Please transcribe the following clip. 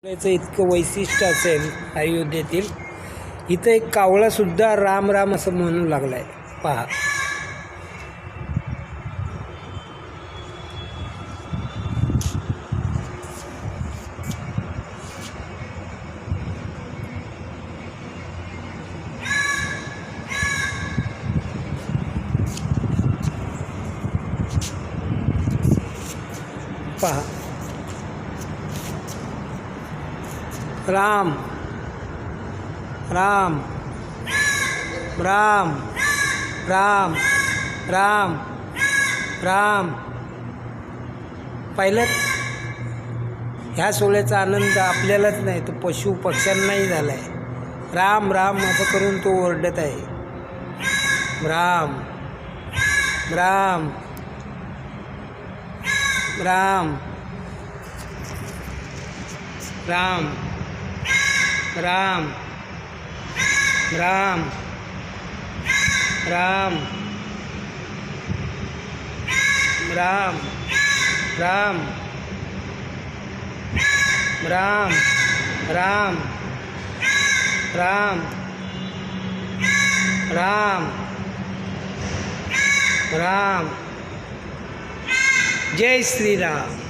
याचं इतकं वैशिष्ट्य असेल अयोध्येतील, इथं एक कावळासुद्धा राम राम असं म्हणू लागला आहे. पहा, पहा, राम राम राम राम राम राम. पाहिलं, ह्या सोहळ्याचा आनंद आपल्यालाच नाही तर पशु पक्ष्यांनाही झाला आहे. राम राम असं करून तो ओरडत आहे. राम राम राम राम राम राम राम राम राम राम राम राम राम राम. जय श्रीराम.